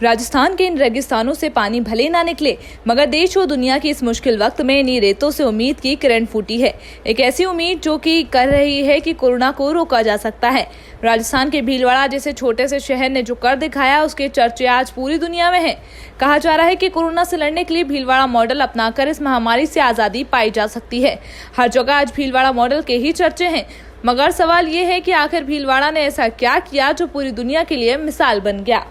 राजस्थान के इन रेगिस्तानों से पानी भले ना निकले, मगर देश और दुनिया की इस मुश्किल वक्त में इन्हीं रेतों से उम्मीद की किरण फूटी है। एक ऐसी उम्मीद जो कि कर रही है कि कोरोना को रोका जा सकता है। राजस्थान के भीलवाड़ा जैसे छोटे से शहर ने जो कर दिखाया, उसके चर्चे आज पूरी दुनिया में हैं। कहा जा रहा है कि कोरोना से लड़ने के लिए भीलवाड़ा मॉडल अपनाकर इस महामारी से आजादी पाई जा सकती है। हर जगह आज भीलवाड़ा मॉडल के ही चर्चे हैं, मगर सवाल ये है कि आखिर भीलवाड़ा ने ऐसा क्या किया जो पूरी दुनिया के लिए मिसाल बन गया।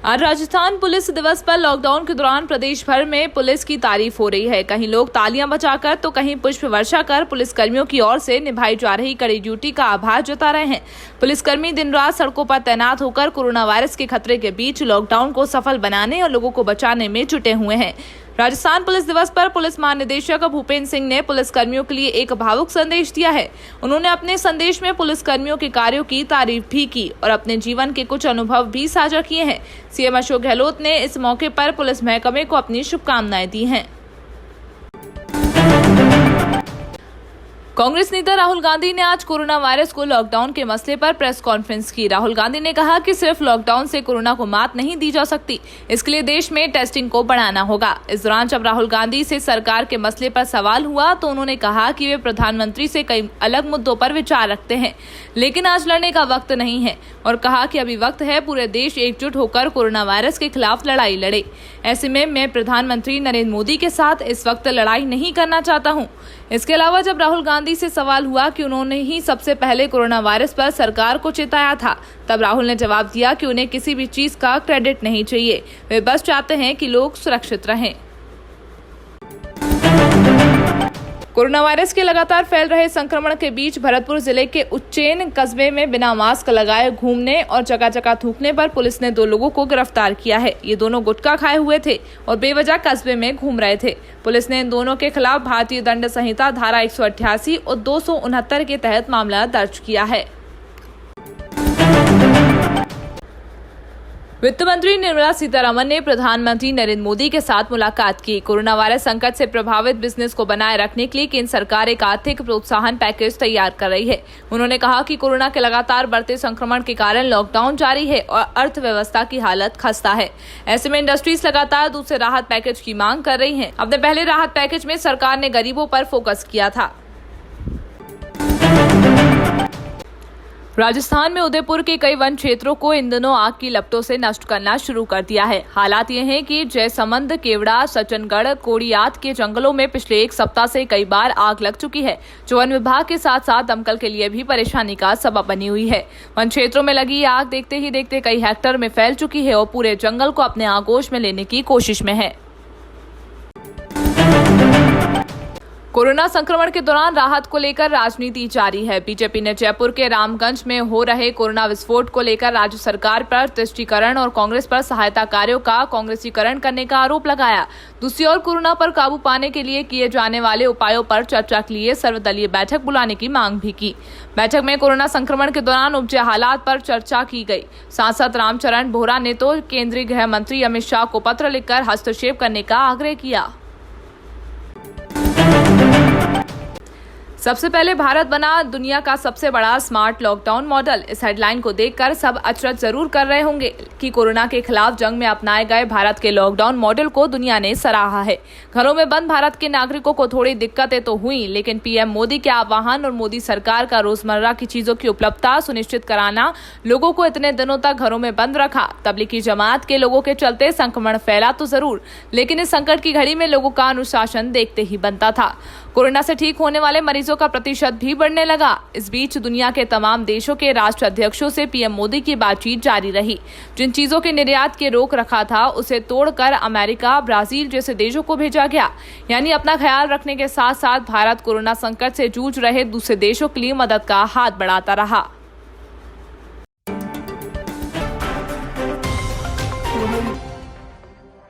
आज राजस्थान पुलिस दिवस पर लॉकडाउन के दौरान प्रदेश भर में पुलिस की तारीफ हो रही है। कहीं लोग तालियां बजाकर तो कहीं पुष्प वर्षा कर पुलिसकर्मियों की ओर से निभाई जा रही कड़ी ड्यूटी का आभार जता रहे हैं। पुलिसकर्मी दिन रात सड़कों पर तैनात होकर कोरोना वायरस के खतरे के बीच लॉकडाउन को सफल बनाने और लोगों को बचाने में जुटे हुए हैं। राजस्थान पुलिस दिवस पर पुलिस महानिदेशक भूपेंद्र सिंह ने पुलिसकर्मियों के लिए एक भावुक संदेश दिया है। उन्होंने अपने संदेश में पुलिसकर्मियों के कार्यों की तारीफ भी की और अपने जीवन के कुछ अनुभव भी साझा किए हैं। सीएम अशोक गहलोत ने इस मौके पर पुलिस महकमे को अपनी शुभकामनाएं दी हैं। कांग्रेस नेता राहुल गांधी ने आज कोरोना वायरस को लॉकडाउन के मसले पर प्रेस कॉन्फ्रेंस की। राहुल गांधी ने कहा कि सिर्फ लॉकडाउन से कोरोना को मात नहीं दी जा सकती, इसके लिए देश में टेस्टिंग को बढ़ाना होगा। इस दौरान जब राहुल गांधी से सरकार के मसले पर सवाल हुआ तो उन्होंने कहा कि वे प्रधानमंत्री से कई अलग मुद्दों पर विचार रखते हैं, लेकिन आज लड़ने का वक्त नहीं है, और कहा कि अभी वक्त है पूरे देश एकजुट होकर कोरोना वायरस के खिलाफ लड़ाई लड़े। ऐसे में मैं प्रधानमंत्री नरेंद्र मोदी के साथ इस वक्त लड़ाई नहीं करना चाहता हूँ। इसके अलावा जब राहुल गांधी से सवाल हुआ कि उन्होंने ही सबसे पहले कोरोना वायरस पर सरकार को चेताया था, तब राहुल ने जवाब दिया कि उन्हें किसी भी चीज का क्रेडिट नहीं चाहिए, वे बस चाहते हैं कि लोग सुरक्षित रहें। कोरोना वायरस के लगातार फैल रहे संक्रमण के बीच भरतपुर जिले के उज्जैन कस्बे में बिना मास्क लगाए घूमने और जगह जगह थूकने पर पुलिस ने 2 लोगों को गिरफ्तार किया है। ये दोनों गुटखा खाए हुए थे और बेवजह कस्बे में घूम रहे थे। पुलिस ने इन दोनों के खिलाफ भारतीय दंड संहिता धारा 188 और 269 के तहत मामला दर्ज किया है। वित्त मंत्री निर्मला सीतारमण ने प्रधानमंत्री नरेंद्र मोदी के साथ मुलाकात की। कोरोना वायरस संकट से प्रभावित बिजनेस को बनाए रखने के लिए केंद्र सरकार एक आर्थिक प्रोत्साहन पैकेज तैयार कर रही है। उन्होंने कहा कि कोरोना के लगातार बढ़ते संक्रमण के कारण लॉकडाउन जारी है और अर्थव्यवस्था की हालत खस्ता है। ऐसे में इंडस्ट्रीज लगातार दूसरे राहत पैकेज की मांग कर रही हैं। अपने पहले राहत पैकेज में सरकार ने गरीबों पर फोकस किया था। राजस्थान में उदयपुर के कई वन क्षेत्रों को इन दिनों आग की लपटों से नष्ट करना शुरू कर दिया है। हालात ये हैं कि जयसमंद, केवड़ा, सज्जनगढ़, कोड़ियात के जंगलों में पिछले 1 सप्ताह से कई बार आग लग चुकी है, जो वन विभाग के साथ साथ दमकल के लिए भी परेशानी का सबब बनी हुई है। वन क्षेत्रों में लगी आग देखते ही देखते कई हेक्टेयर में फैल चुकी है और पूरे जंगल को अपने आगोश में लेने की कोशिश में है। कोरोना संक्रमण के दौरान राहत को लेकर राजनीति जारी है। बीजेपी ने जयपुर के रामगंज में हो रहे कोरोना विस्फोट को लेकर राज्य सरकार पर तुष्टीकरण और कांग्रेस पर सहायता कार्यों का कांग्रेसीकरण करने का आरोप लगाया। दूसरी ओर कोरोना पर काबू पाने के लिए किए जाने वाले उपायों पर चर्चा के लिए सर्वदलीय बैठक बुलाने की मांग भी की। बैठक में कोरोना संक्रमण के दौरान उपजे हालात पर चर्चा की गई। सांसद रामचरण बोहरा ने तो केंद्रीय गृह मंत्री अमित शाह को पत्र लिखकर हस्तक्षेप करने का आग्रह किया। सबसे पहले भारत बना दुनिया का सबसे बड़ा स्मार्ट लॉकडाउन मॉडल। इस हेडलाइन को देखकर सब अचरज जरूर कर रहे होंगे कि कोरोना के खिलाफ जंग में अपनाए गए भारत के लॉकडाउन मॉडल को दुनिया ने सराहा है। घरों में बंद भारत के नागरिकों को थोड़ी दिक्कतें तो हुई, लेकिन पीएम मोदी के आह्वान और मोदी सरकार का रोजमर्रा की चीजों की उपलब्धता सुनिश्चित कराना लोगों को इतने दिनों तक घरों में बंद रखा। तबलीगी जमात के लोगों के चलते संक्रमण फैला तो जरूर, लेकिन इस संकट की घड़ी में लोगों का अनुशासन देखते ही बनता था। कोरोना से ठीक होने वाले मरीजों का प्रतिशत भी बढ़ने लगा। इस बीच दुनिया के तमाम देशों के राष्ट्र अध्यक्षों से पीएम मोदी की बातचीत जारी रही। जिन चीजों के निर्यात के रोक रखा था, उसे तोड़कर अमेरिका, ब्राजील जैसे देशों को भेजा गया। यानी अपना ख्याल रखने के साथ साथ भारत कोरोना संकट से जूझ रहे दूसरे देशों के लिए मदद का हाथ बढ़ाता रहा।